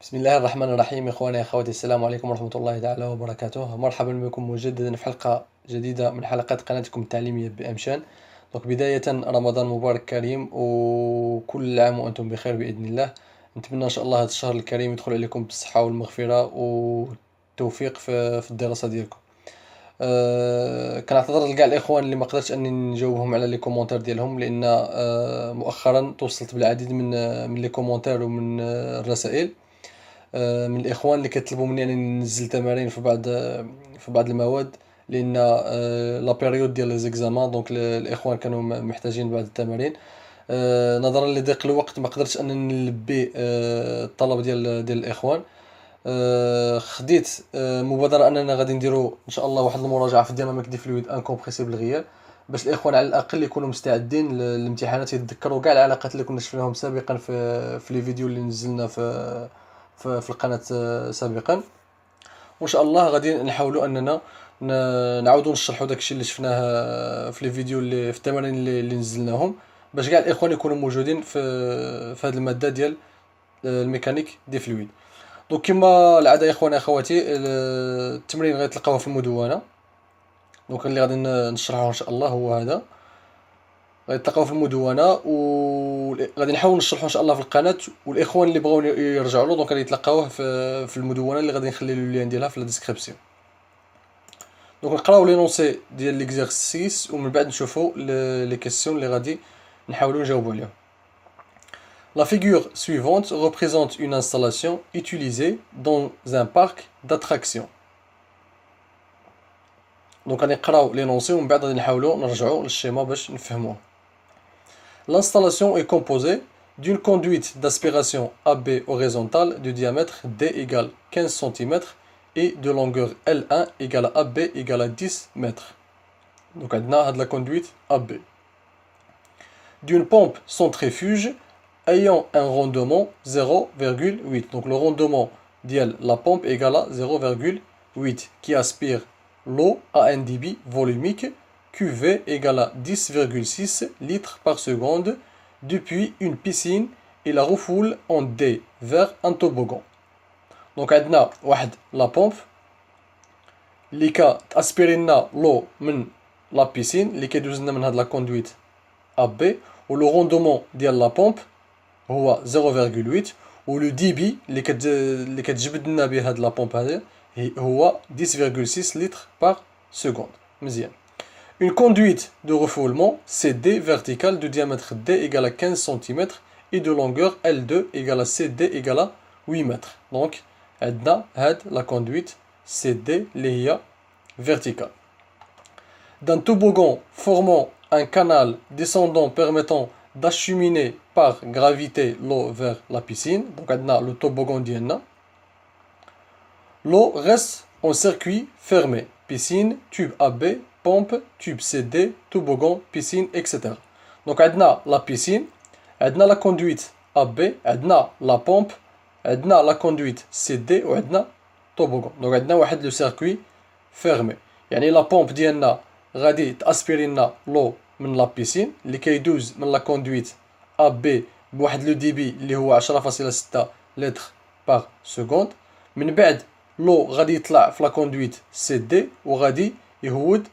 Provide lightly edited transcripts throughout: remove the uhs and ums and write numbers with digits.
بسم الله الرحمن الرحيم إخواني أخواتي السلام عليكم ورحمة الله تعالى وبركاته. مرحبا بكم مجددا في حلقة جديدة من حلقات قناتكم التعليمية بأمشان. بداية رمضان مبارك كريم وكل عام وأنتم بخير بإذن الله. نتمنى إن شاء الله هذا الشهر الكريم يدخل عليكم بالصحة والمغفرة والتوفيق في الدراسة ديالكم. كنعتذر لكاع الاخوان اللي ما قدرتش اني نجاوبهم على لي كومونتير ديالهم، لان مؤخرا توصلت بالعديد من لي كومونتير ومن الرسائل من الاخوان اللي كيطلبوا مني انني ننزل تمارين في بعض المواد، لان لا بيريود ديال لي زيكزامان. دونك الاخوان كانوا محتاجين بعض التمارين. نظرا لضيق الوقت ما قدرتش انني نلبي الطلب ديال الاخوان. خديت مبادره اننا غادي نديرو ان شاء الله واحد المراجعه في الديناميك دي فلويد انكومبريسيبل غيال، باش الاخوان على الاقل يكونوا مستعدين للامتحانات، يتذكروا كاع العلاقات اللي كنا شفناهم سابقا في لي فيديو اللي نزلنا في القناه سابقا. وان شاء الله غادي نحاولوا اننا نعاودوا نشرحوا داكشي اللي شفناه في لي فيديو اللي في التمارين اللي نزلناهم، باش كاع الاخوان يكونوا موجودين في هذه الماده ديال الميكانيك دي فلويد. دونك كما العاده يا اخواني اخواتي، التمرين غيتلقاوه في المدونه. دونك اللي غادي نشرحه ان شاء الله هو هذا، غيتلقاوه في المدونه وغادي نحاول نشرحه ان شاء الله في القناه. والاخوان اللي بغاو يرجعوا له دونك غادي يتلقاوه في المدونه اللي غادي نخلي له اللين ديالها في لا ديسكريبسيون. دونك نقراو لي نونسي ديال ليكزارسيس ومن بعد نشوفوا لي كيسيون اللي غادي نحاولوا نجاوبوا عليهم. La figure suivante représente une installation utilisée dans un parc d'attractions. دونك غادي نقراو لي نونسي ومن بعد غادي نحاولوا نرجعوا للشيما باش نفهموه. L'installation est composée d'une conduite d'aspiration AB horizontale de diamètre D égale 15 cm et de longueur L1 égale à AB égale à 10 mètres. Donc عندنا هاد la conduite AB. D'une pompe centrifuge ayant un rendement 0,8. Donc le rendement de la pompe égale à 0,8 qui aspire l'eau à un débit volumique QV égale à 10,6 litres par seconde depuis une piscine et la refoule en D vers un toboggan. Donc عندنا واحد la pompe اللي كتاسبيري لنا l'eau من la piscine اللي كيدوز لنا من هاد la conduite AB، و لو روندومون ديال لا بومب هو 0,8، و لو ديبي اللي كتجبد لنا به هاد لا بومب هذه هو 10,6 litres par seconde. مزيان. Une conduite de refoulement CD verticale de diamètre D égale à 15 cm et de longueur L2 égale à CD égale à 8 mètres. Donc عندنا هاد la conduite CD اللي هي verticale. D'un toboggan formant un canal descendant permettant d'acheminer par gravité l'eau vers la piscine. Donc عندنا le toboggan ديالنا. L'eau reste en circuit fermé. Piscine, tube AB, pompe, tube CD, toboggan, piscine, etc. Donc عندنا la piscine, عندنا la conduite AB, عندنا la pompe, عندنا la conduite CD وعندنا toboggan. Donc عندنا واحد le circuit fermé. يعني la pompe ديالنا غادي تاسبيري لنا لو من لا بيسين اللي كيدوز من لا كوندويت ا بي بواحد لو ديبي اللي هو 10.6 لتر باغ سكوند. من بعد لو غادي يطلع في لا كوندويت سي دي وغادي يهود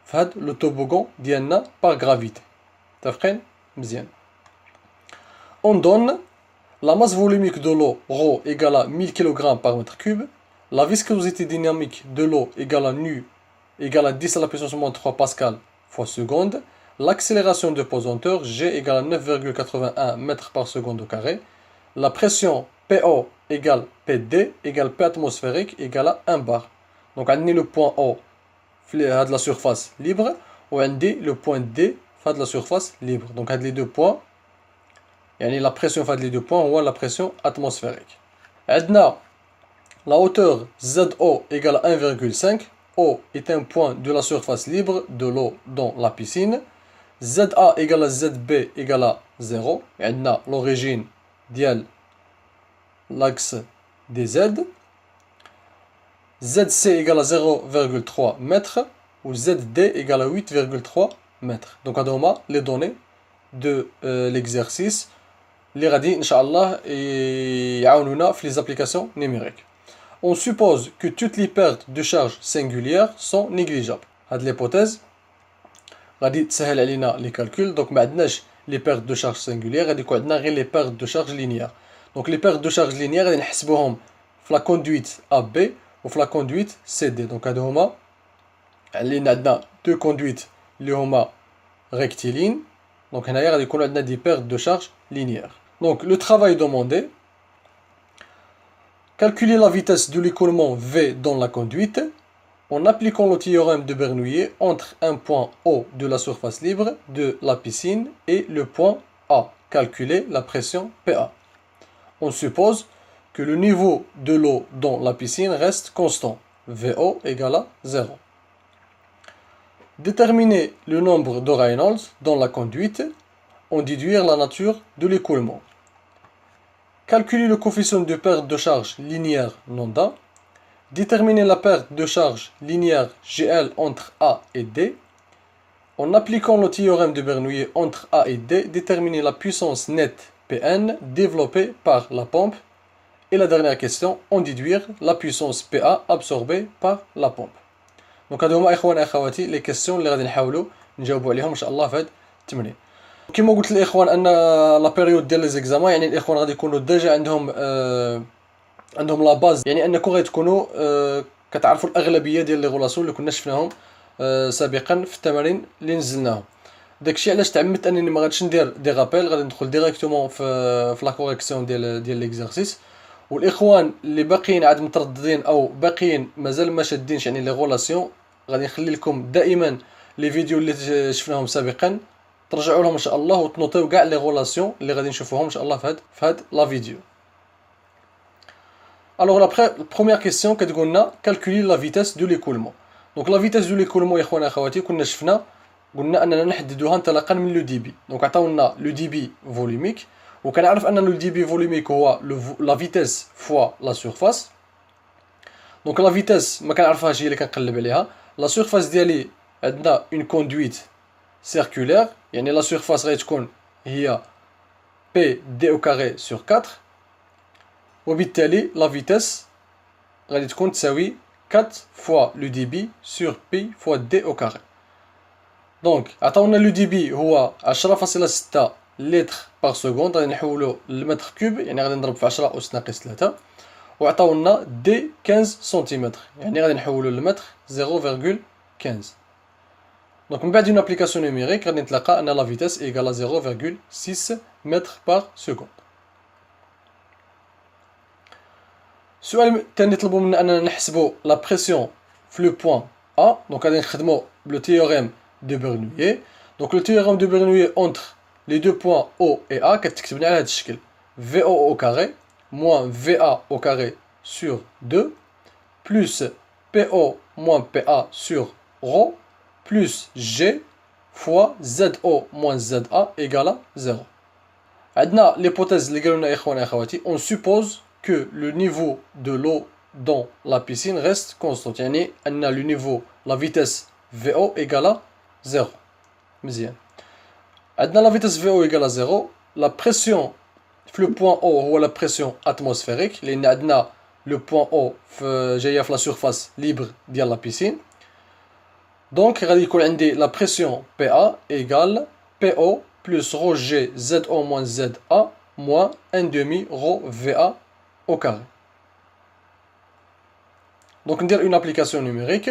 في هاد لو توبوغون ديالنا باغ غرافيتي. متفقين مزيان. On donne la masse volumique de l'eau ρ égale à 1000 kg par mètre cube, la viscosité dynamique de l'eau égale à nu égale à 10 à la puissance moins 3 pascal fois seconde, l'accélération de pesanteur G égale à 9,81 mètres par seconde au carré, la pression PO égale PD égale P atmosphérique égale à 1 bar. Donc on a le point O de la surface libre ou on a le point D de la surface libre. Donc on a les deux points, la pression de les deux points ou la pression atmosphérique. On a la hauteur ZO égale à 1,5. O est un point de la surface libre de l'eau dans la piscine. ZA égale à ZB égale à 0. Et on a l'origine de l'axe des Z. ZC égale à 0,3 mètres ou ZD égale à 8,3 mètres. Donc on a les données de l'exercice. اللي غادي ان شاء الله يعاونونا في les applications numériques. On suppose que toutes les pertes de charge singulières sont négligeables. هاد l'hypothèse غادي تسهل علينا les calculs. Donc ما عندناش les pertes de charge singulières, غادي يكون عندنا غير les pertes de charge linéaires. Donc les pertes de charge linéaires غادي نحسبوهم في la conduite AB و في la conduite CD. Donc هادو هما اللي عندنا deux conduites اللي هما rectilignes. Donc هنايا غادي يكون عندنا des pertes de charge linéaires. Donc le travail demandé: calculer la vitesse de l'écoulement V dans la conduite en appliquant le théorème de Bernoulli entre un point O de la surface libre de la piscine et le point A. Calculer la pression PA. On suppose que le niveau de l'eau dans la piscine reste constant, VO égale à 0. Déterminer le nombre de Reynolds dans la conduite, en déduire la nature de l'écoulement. Calculer le coefficient de perte de charge linéaire lambda. Déterminer la perte de charge linéaire GL entre A et D. En appliquant le théorème de Bernoulli entre A et D, déterminer la puissance nette Pn développée par la pompe. Et la dernière question, en déduire la puissance PA absorbée par la pompe. Donc هادو هما اخواني اخواتي لي كيسيون اللي غادي نحاولوا نجاوبوا عليهم ان شاء الله في هاد التمرين. كما قلت للاخوان ان لا بيريود ديال لي زيكزامان، يعني الاخوان غادي يكونوا ديجا عندهم لا باز، يعني انكم غادي تكونوا كتعرفوا الاغلبيه ديال لي غولاسيون اللي كنا شفناهم سابقا في التمارين اللي نزلناهم. داكشي علاش تعمدت انني ما غاديش ندير دي رابيل، غادي ندخل ديريكتومون في لا كوريكسيون ديال ليكزارسيس. والاخوان اللي باقيين عاد مترددين او باقيين مازال ما شادينش يعني لي غولاسيون، غادي نخلي لكم دائما لي فيديو اللي شفناهم سابقا ترجعوا لهم ان شاء الله وتنوطيو كاع لي غولاسيون اللي غادي نشوفوهم ان شاء الله في هاد لا فيديو. Alors la première question كتقول لنا calculer la vitesse de l'écoulement. Donc la vitesse de l'écoulement يا اخوانا اخواتي كنا شفنا قلنا اننا نحددوها انطلاقا من لو دي بي. دونك عطاونا لو دي بي فوليميك، وكنعرف ان لو دي بي فوليميك هو لا فيتيس فوا لا سورفاس. دونك لا فيتيس ما كنعرفهاش، هي اللي كنقلب عليها. لا سورفاس ديالي عندنا اون كوندويت سيركولير، يعني لا سورفاس غادي تكون هي بي دي او كاري سور 4، وبالتالي لا فيتيس غادي تكون تساوي 4 فوا لو دي بي سور بي فوا دي او كاري. دونك عطاونا لو دي بي هو 10.6 لتر باغ سكوند، غادي نحولو للمتر كوب، يعني غادي نضرب في 10 أس ناقص 3، وعطاونا دي 15 سنتيمتر، يعني غادي نحولو للمتر 0.15. دونك من بعد اون ابليكاسيون نيميريك غادي نتلقى ان لا فيتيس ايكال 0.6 متر باغ سكوند. السؤال الثاني طلبوا منا اننا نحسبوا لا بريسيون في لو بوين ا. دونك غادي نخدموا بلو تيوريم دو برنويي. دونك لو تيوريم دو برنويي اونتر لي دو بوين او اي ا كتكتب لنا على هذا الشكل: في او او كاري موان في ا او كاري سور 2 بلس بي او موان بي ا سور رو بلس جي فوا زد او موان زد ا ايكالا 0. عندنا ليبوتيز اللي قالوا لنا اخواني اخواتي: اون سوبوز que le niveau de l'eau dans la piscine reste constant. يعني أن le niveau, la vitesse VO égale à 0. مزيان. عندنا la vitesse VO égale à 0. La pression في le point O هو la pression atmosphérique، لأن عندنا le point O جاية في la surface libre ديال la piscine. Donc غادي يكون عندي la pression PA égale PO plus rho G ZO moins ZA moins 1/2 rho VA au carré. Donc ندير une application numérique,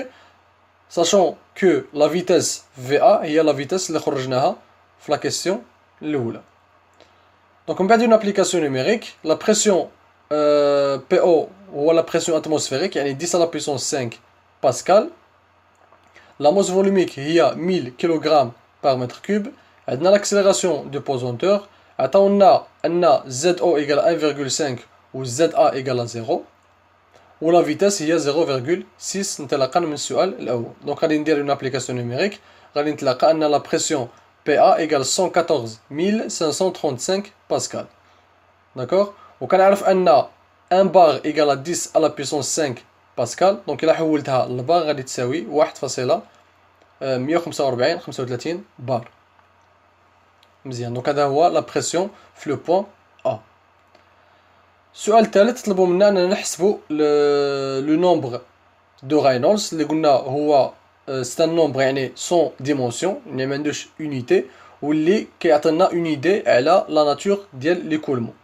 sachant que la vitesse VA هي la vitesse اللي خرجناها في la question الأولى. Donc من بعد une application numérique, la pression PO هو la pression atmosphérique، يعني 10 à la puissance 5 pascal. La masse volumique هي 1000 kg par mètre cube. عندنا l'accélération de pesanteur، عطاونا أن ZO égale 1,5 و ZA égale à 0، و la vitesse هي 0,6 انطلاقا من السؤال الأول. دونك غادي ندير une application numérique، غادي نتلاقى أن la pression PA égale 114 535 pascal. D'accord. وكنعرف أن 1 bar égale à 10 à la puissance 5 pascal. دونك إلا حولتها للبار غادي تساوي 1,145 35 بار. مزيان. دونك هذا هو لا بريسيون في لو بوين السؤال الثالث طلبوا منا اننا نحسبوا لو نومبر دو راينولدز اللي قلنا هو سي ان نومبر يعني سون ديمونسيون يعني ما عندوش اونيتي واللي كيعطينا اون ايدي على لا ناتور ديال ليكولمون.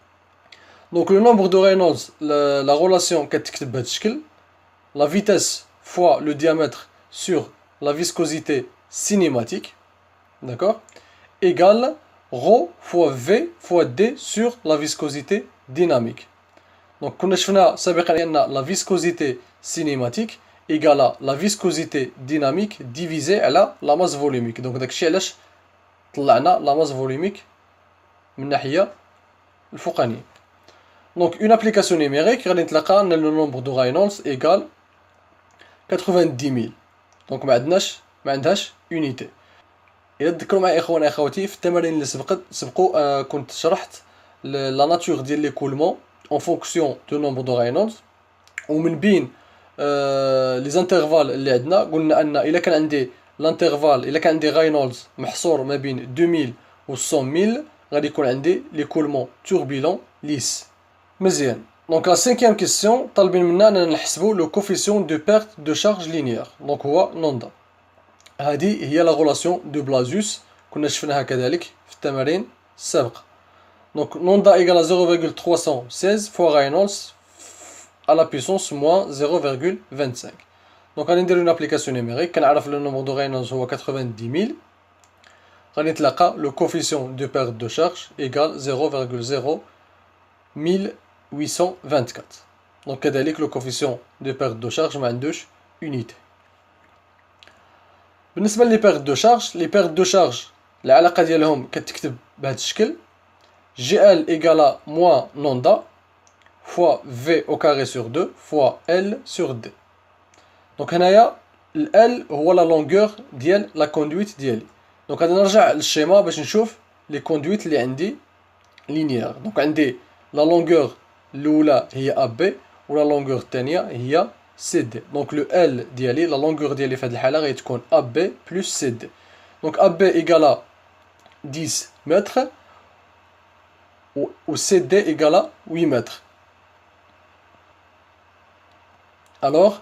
دونك لو نومبر دو راينولدز لا غولاسيون كتكتب بهذا الشكل la vitesse fois le diamètre sur la viscosité cinématique, d'accord, égale ρ fois V fois D sur la viscosité dynamique. Donc, كنا شفنا سابقا أن la viscosité cinématique égale la viscosité dynamique divisée على la masse volumique. Donc, داكشي علاش طلعنا la masse volumique من الناحية الفوقانية. Donc, une application numérique غادي نتلقى أن le nombre de Reynolds égale 90,000. دونك ما عندهاش اونيتي. الا تذكروا معايا اخواني اخواتي في التمارين اللي سبقوا كنت شرحت لا ناتور ديال ليكولمون اون فونكسيون دو نومبر دو راينولدز ومن بين لي زانترفال اللي عندنا قلنا ان الا كان عندي لانترفال الا كان عندي راينولدز محصور ما بين 2000 و 100000 غادي يكون عندي ليكولمون توربيلون ليس. مزيان. Donc la cinquième question, طالبين منا أننا نحسبوا le coefficient de perte de charge linéaire. Donc هو نوندا. هذه هي la relation de Blasius كنا شفناها كذلك في التمارين السابقة. Donc نوندا égale à 0,316 fois Reynolds à la puissance moins 0,25. Donc غادي نديرو une application numérique كنعرف le nombre de Reynolds هو 90,000. غادي نتلقى le coefficient de perte de charge égale 0,0 824. Donc كذلك le coefficient de perte de charge ما عندوش unité. بالنسبة لي perte de charge les pertes de charge العلاقة ديالهم كتكتب بهذا الشكل GL égale moins nonda fois V au carré sur 2 fois L sur D. Donc هنايا L هو la longueur ديال la conduite ديالي. Donc غادي نرجع للشيما باش نشوف les conduites اللي عندي linéaire. Donc عندي la longueur الأولى هي AB و la longueur الثانية هي CD. Donc le L ديالي la longueur ديالي في هذه الحالة غادي تكون AB plus CD. Donc AB égale 10 mètres و CD égale 8 mètres. Alors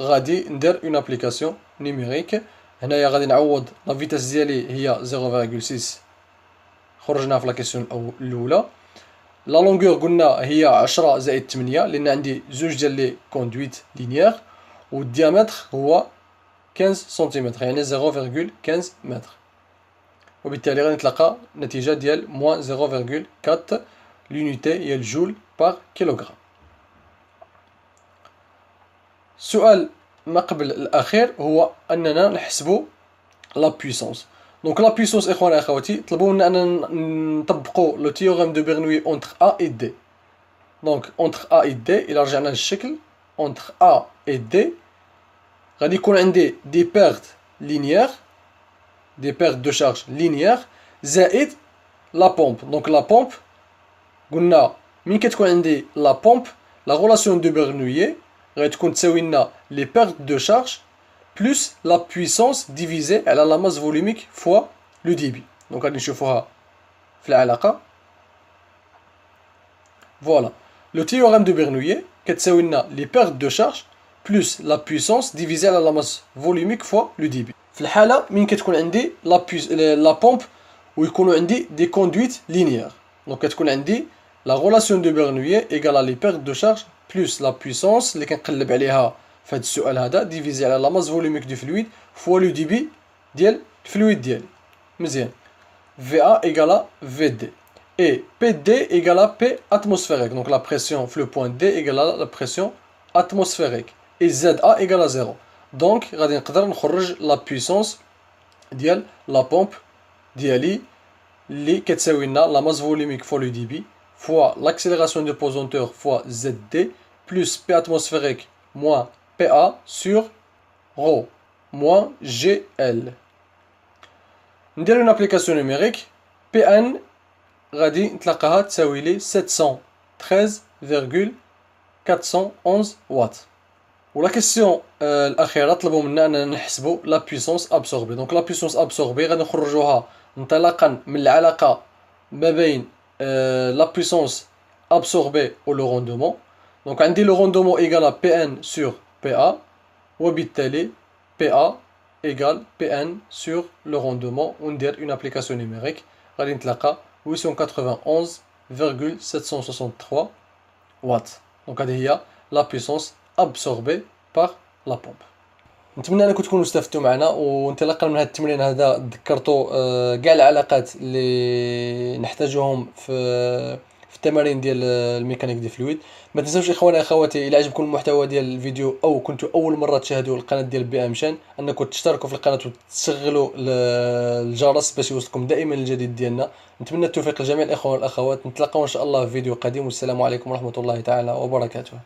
غادي ندير une application numérique. هنايا غادي نعوض la vitesse ديالي هي 0,6 خرجناها في la question الأولى. لا لونغور قلنا هي 10 زائد 8 لان عندي زوج ديال لي كوندويت لينيير والديامتر هو 15 سنتيمتر يعني 0,15 متر وبالتالي غادي نتلقى نتيجة ديال موان 0,4 لونيتي هي الجول بار كيلوغرام. السؤال ما قبل الأخير هو أننا نحسبوا لا بويسونس. Donc la puissance إخواني أخواتي طلبوا منا أننا نطبقوا لو تيوريم دو برنوي entre A et D. Donc entre A et D إلا رجعنا للشكل entre A et D غادي يكون عندي دي بيرت لينيير دي بيرت دو شارج لينيير زائد لا بومب. دونك لا بومب قلنا من كتكون عندي لا بومب لا غولاسيون دو برنوي غادي تكون تساوي لنا لي بيرت دو شارج plus la puissance divisée على la masse volumique fois le débit. Donc غادي نشوفوها في العلاقة. Voilà. Le théorème de Bernoulli كتساوي لنا les pertes de charge plus la puissance divisée على la masse volumique fois le débit. في الحالة من كتكون عندي la pompe ويكونوا عندي des conduites linéaires. Donc كتكون عندي la relation de Bernoulli égale à les pertes de charge plus la puissance اللي كنقلب عليها في هذا السؤال هذا ديفيزي على لا ماس فوليميك دو فلويد فوا لو ديبي ديال الفلويد ديالي. مزيان. في A égale في دي et PD égale P atmosphérique. Donc la pression في le point D égale la pression atmosphérique et ZA égale à 0. Donc غادي نقدر نخرج لا بويسونس ديال لا بومب ديالي اللي كتساوي لنا لا ماس فوليميك فوا لو ديبي فوا l'accélération de pesanteur fois ZD plus P atmosphérique moins PA sur ρ moins GL. ندير une application numérique PN غادي نتلقاها تساوي لي 713,411 واط. ولا كيسيون الاخيره طلبوا منا اننا نحسبوا لا بويسونس ابسوربي. دونك لا بويسونس ابسوربي غادي نخرجوها انطلاقا من العلاقه ما بين لا بويسونس absorbé ou le rendement. Donc عندي le rendement égal à Pn sur Pa وبالتالي Pa égale Pn sur le rendement وندير une application numérique غادي نتلقى 891,763 watts. Donc هذه هي la puissance absorbée par la pompe. نتمنى انكم تكونوا استفدتوا معنا، وانطلاقا من هذا التمرين هذا ذكرتوا كاع العلاقات اللي نحتاجوهم في التمارين ديال الميكانيك دي فلويد. ما تنساوش اخواني اخواتي، الى عجبكم المحتوى ديال الفيديو او كنتوا اول مره تشاهدوا القناه ديال بي ام شان، انكم تشتركوا في القناه وتشغلوا الجرس باش يوصلكم دائما الجديد ديالنا. نتمنى التوفيق لجميع الاخوان والاخوات، نتلاقاو ان شاء الله في فيديو قادم، والسلام عليكم ورحمه الله تعالى وبركاته.